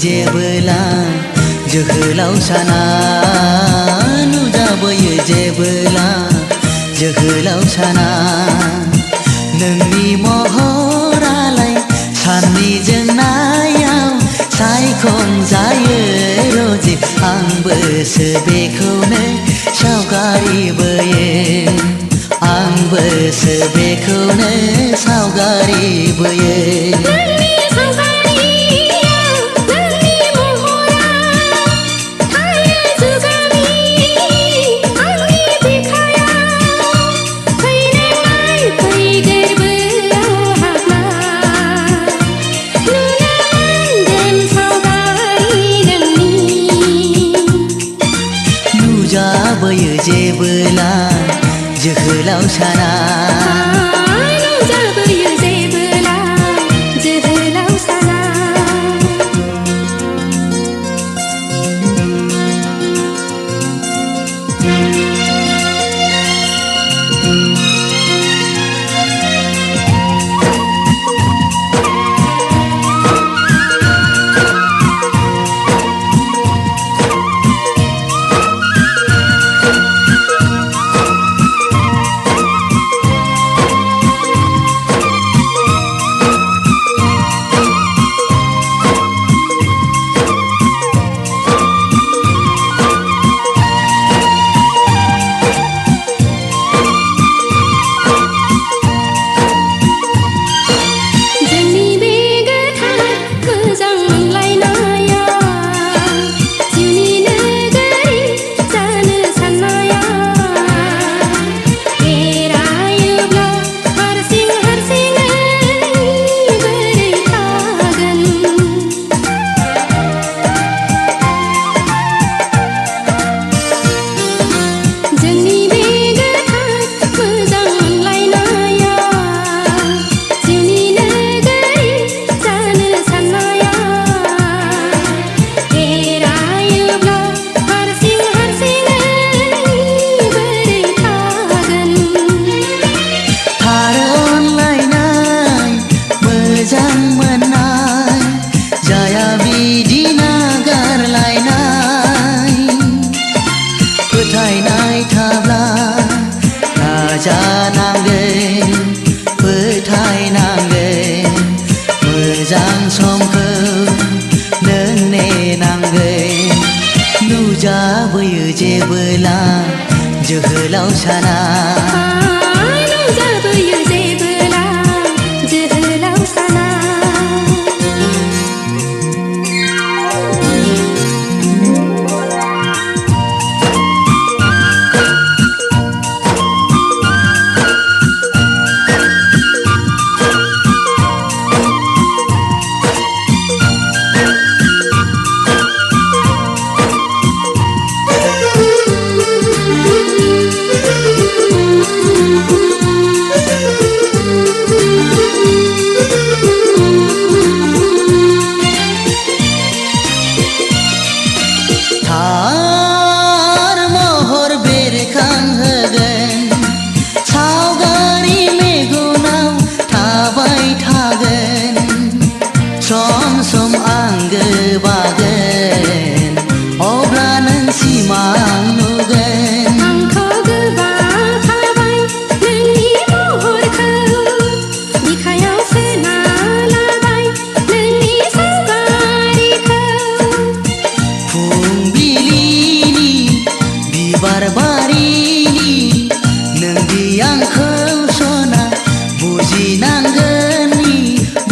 जेबोला जोहोलाव साना नुजाबोयो जेबोला जोहोलाव साना नोंनि महरालाय साननि जोंनायाव सायखंजायो रजे आंबोसो बेखौनो सावगारि बोयो आंबोसो बेखौनो सावगारि बोयो नुजाबोयो जेबोला जोहोलाव साना नुजाबोयो जेबोला जोहोलाव साना जानांगोन फोथायनांगोन मोजां समखौ नों नेनांगोन नुजाबोयो जेबोला जोहोलाव साना नुजाबोयो जेबोला जोहोलाव साना सम सम आंगो बागोन अब्ला नों सिमां नुगोन आंखौ गोबां खाबाय नोंनि महरखौ बिखायाव सोना लाबाय नोंनि सावगारिखौ फुंबिलिनि बिबार बारिनि नोंदि आंखौ सना बुजिनांगोन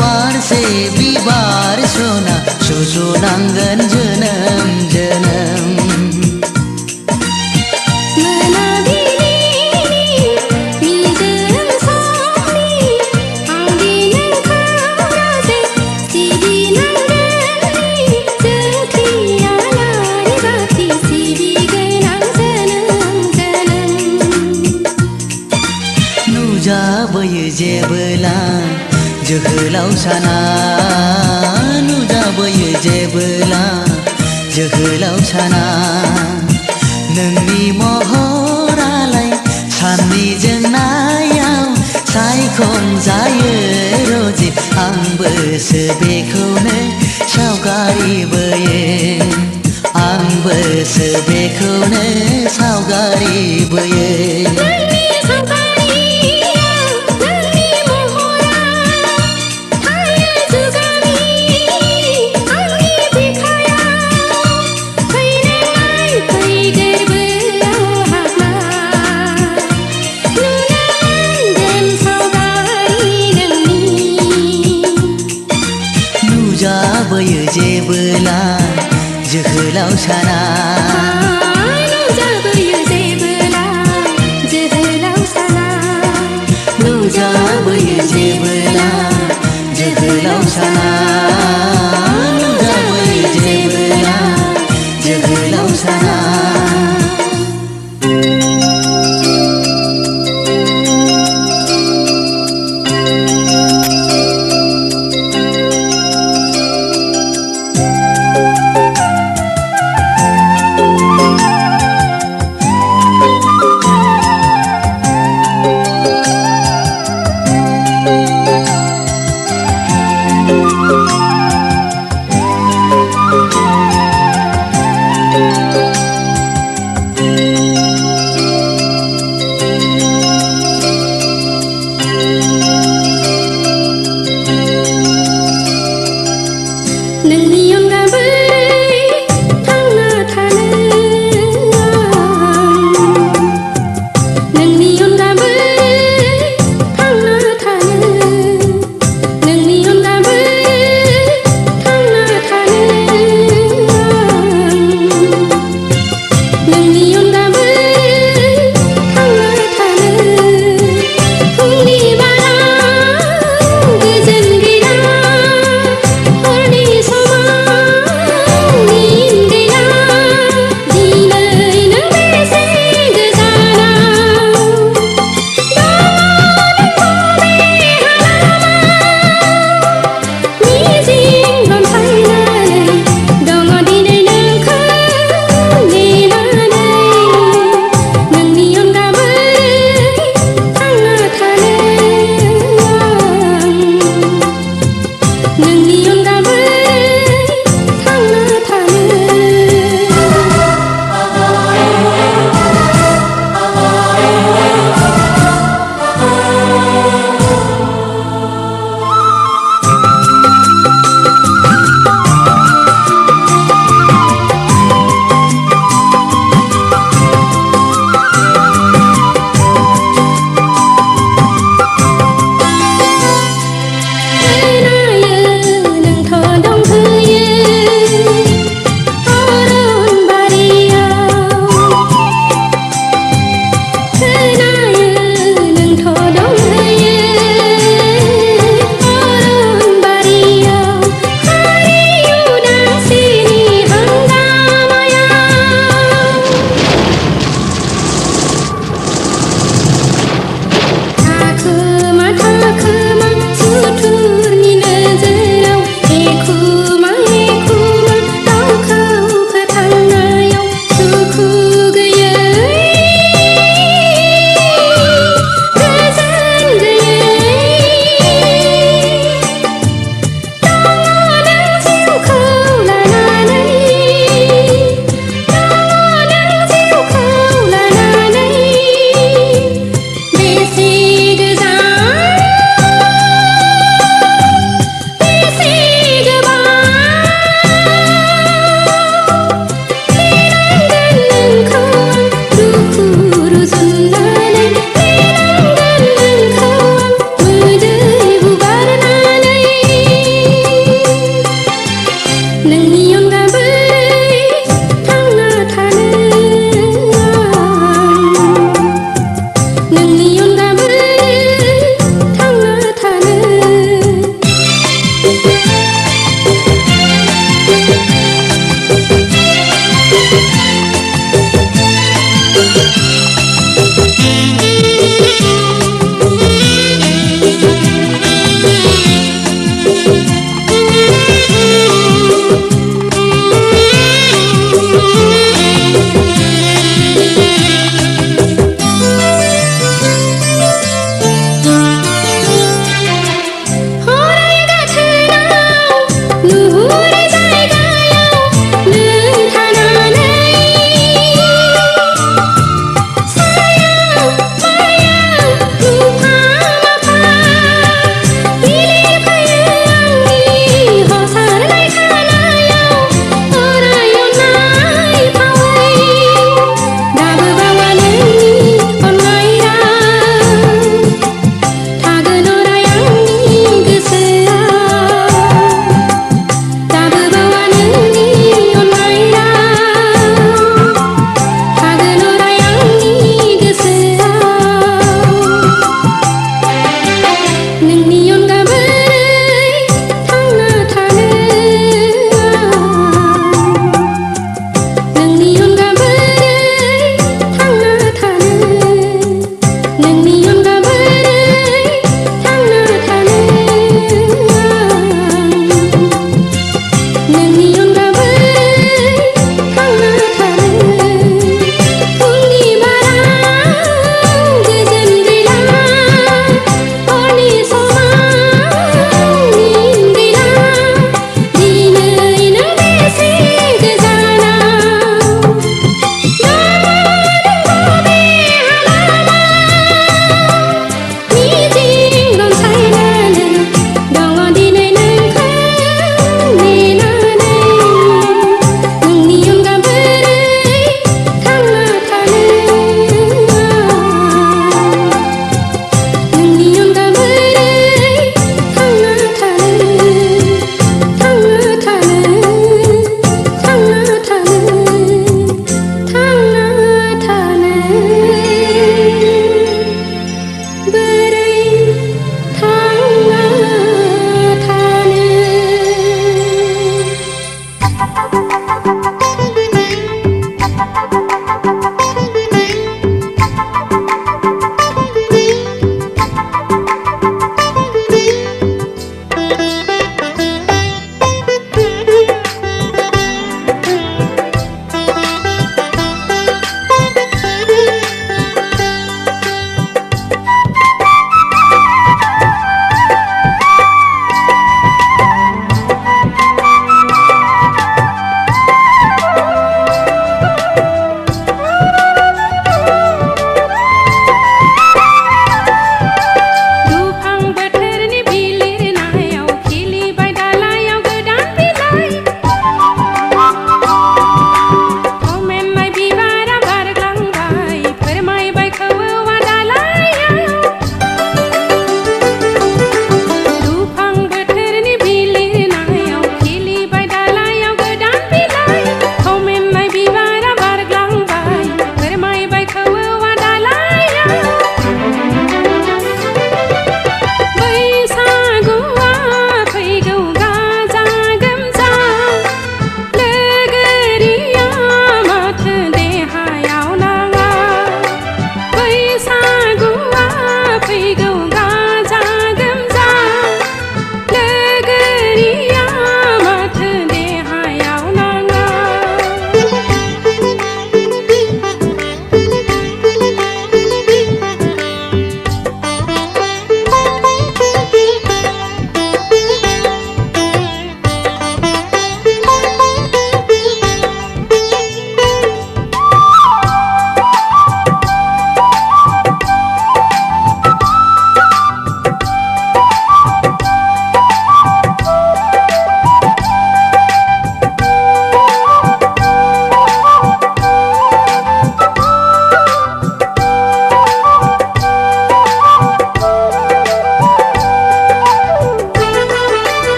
बारसे बिबार सना सुजुनांगोन जोनोम जोनोम नुजाबोयो जेबोला जोहोलाव साना नुजाबोयो जेबोला जोहोलाव साना नोंनि महरालाय साननि जोंनायाव सायखंजायो रजे आंबोसो बेखौनो सावगारि बोयो आंबोसो बेखौनो सावगारि बोयो नोंनि सावगारियाव नोंनि महरा थायो जुगामि आंनि बिखायाव फैनाय फैदेरबोआव हाबना नुनो मोनगोन सावगारि नोंनि नुजाबोयो जेबोला जोहोलाव साना नुजाबोयो जेबोला जोहोलाव साना नुजाबोयो जेबोला जोहोलाव साना नुजाबोयो जेबोला जोहोलाव साना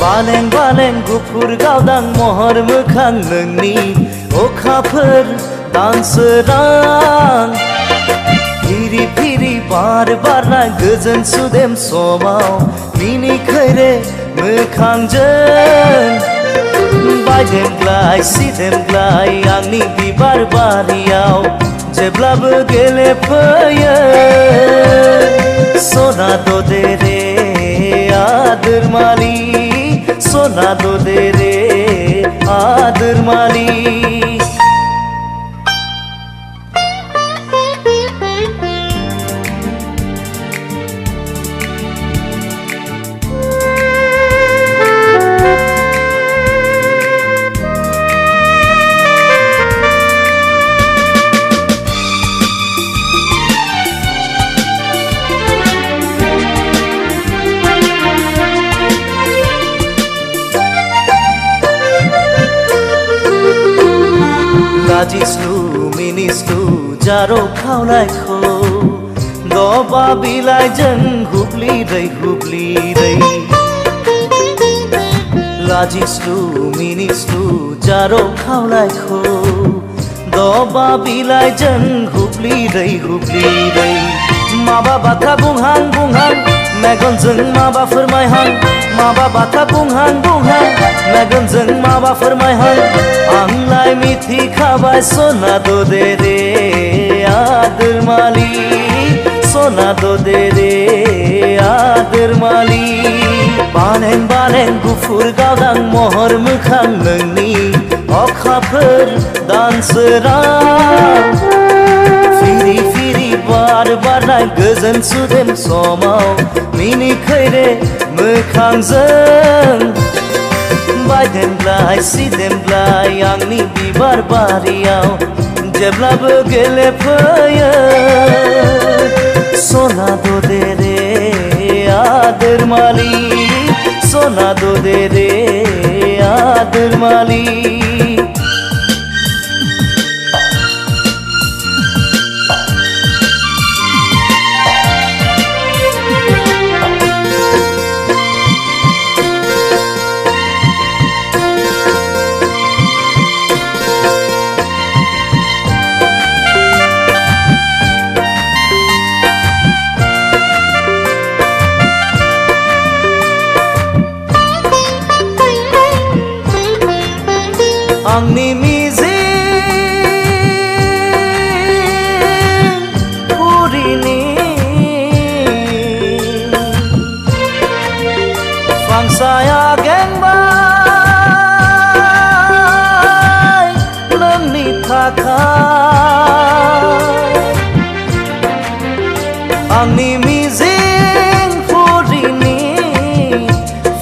बालें बालें गुफुर गावदां महर मोखां नोंनि अखाफोर दानसोरां फिरि फिरि बार बारना गोजोन सुदेम समाव मिनिखैरे मोखांजों बायदेमग्लाय सिदेमग्लाय आंनि बिबार बारियाव जेब्लाबो गेलेफैयो सना दे रे आदोर मालि सना दे रे आदोर मालि लाजिस्लु मिनिस्लु जारो खावलायखौ दबा बिलाइजों हुब्लिरै हुब्लिरै लाजिस्लु मिनिस्लु जारो खावलायखौ दबा बिलाइजों हुब्लिरै हुब्लिरै माबा बाथ्रा बुंहां बुंहां मेगनजों माबा फोरमायहां माबा बाथ्रा बुंहां बुंहां मेगनजों माबा फोरमायहां आंलाय मिथिखाबाय सना दे रे आदोर मालि सना दे रे आदोर मालि बालें बालें गुफुर गावदां महर मोखां नोंनि अखाफोर दानसोरां फिरि फिरि बार बारनाय गोजोन सुदेम समाव मिनिखैरे मोखांजों बायदेमग्लाय सिदेमग्लाय आंनि बिबार बारियाव जेब्लाबो गेलेफैयो सना दे रे आदोर मालि सना दे रे आदोर मालि आंनि मिजिं फुरिनि फांसाया गेंबाय नोंनि थाखाय आंनि मिजिं फुरिनि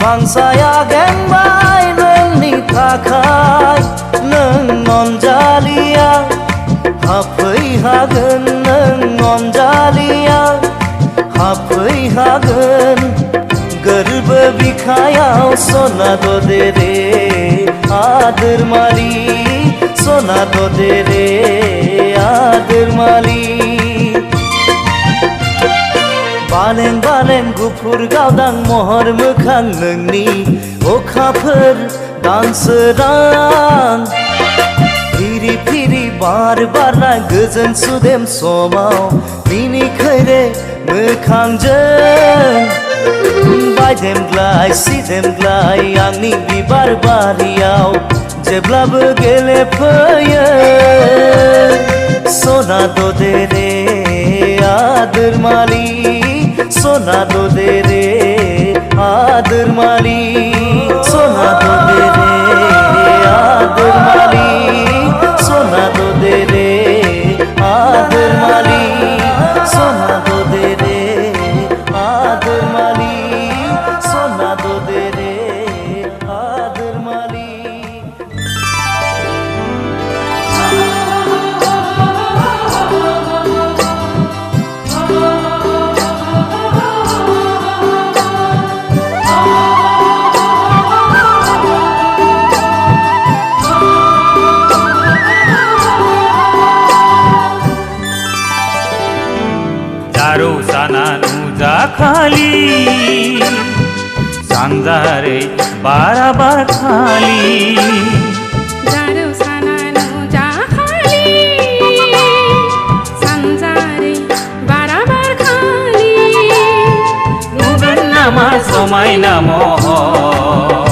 फांसाया गेंबाय नोंनि थाखाय नों अनजालिया हाबफैहागोन नों अनजालिया हाबफैहागोन गोरबो बिखायाव सना दे रे आदोर मालि सना दे रे आदोर मालि बालें बालें गुफुर गावदां महर मोखां नोंनि अखाफोर दानसोरां फिरि फिरि बार बारना गोजोन सुदेम समाव मिनिखैरे मोखांजों बायदेमग्लाय सिदेमग्लाय आंनि बिबार बारियाव जेब्लाबो गेलेफैयो सना दे रे आदोर मालि सना दे रे आदोर मालि सना दे रे आदोर मालि सना दे रे आदोर मालि सना दे रे आदोर मालि सना दे रे आदोर मालि सानजारै बाराबार खाली जारौ साना नुजा खाली सानजारै बाराबार खाली नुगोन नामा समायना महर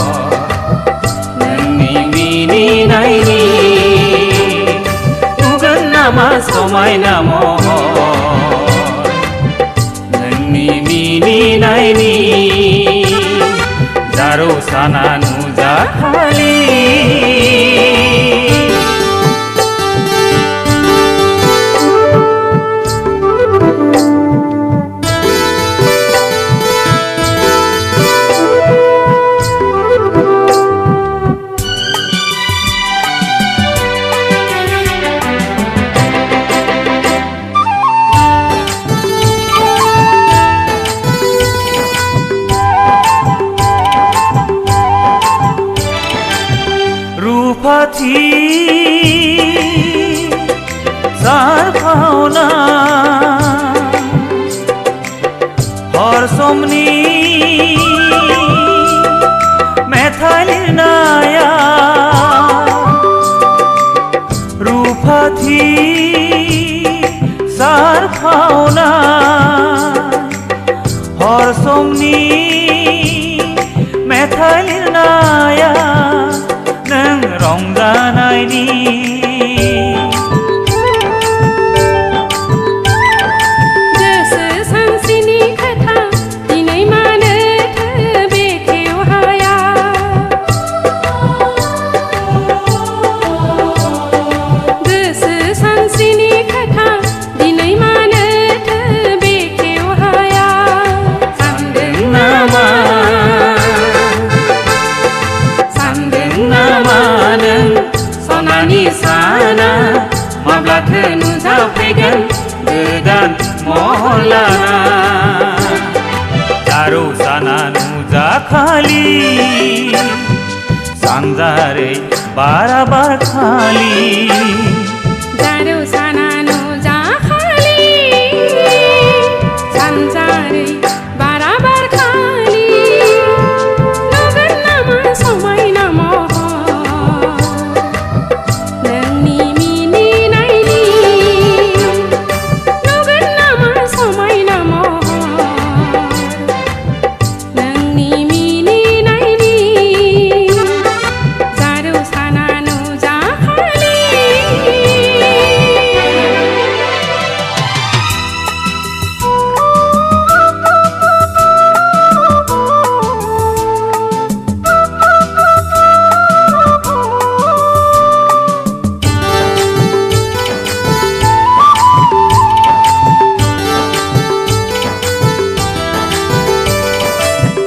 नोंनि मिनिनायनि नुगोन नामा समायना महर नोंनि मिनिनायनि जारौ साना नुजा खाली रुपाथि जार भावना हर समनि मेथाइ लिरनाया रुपाथि जार भावना हर समनि मेथाइ लिरनाया नों रंजानायनि गोसो सानसेनि खोथा दिनै मानोथो बेखेव हाया गोसो सानसेनि खोथा दिनै मानोथो बेखेव हाया सानदों नामा सनानि साना माब्लाथो नुजाफैगोन गोदान महर लाना जारौ साना नुजा खाली सानजारै बाराबार खाली जारौ साना नुजा खाली सानजारै बाराबार खाली नुगोन नामा समायना महर नोंनि मिनिनायनि नुगोन नामा समायना महर नोंनि मिनिनायनि जारौ साना नुजा खाली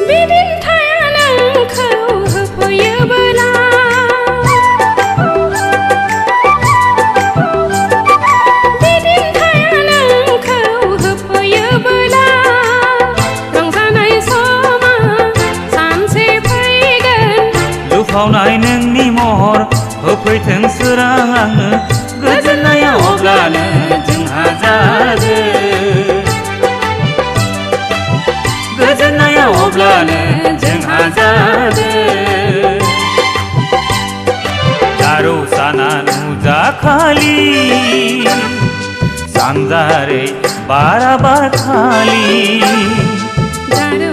बिदिन्थाया नोंखौ होफैयोबोला बिदिन्थाया नोंखौ होफैयोबोला रंजानाय समा सानसे फैगोन लुफावनाय नोंनि महर होफैथों सोरां आंनो गोजोननाया अब्लानो जोंहा जागोन गोजोननाया अब्लानो जोंहा जागोन जारौ साना नुजा खाली सानजारै बाराबार खाली जारौ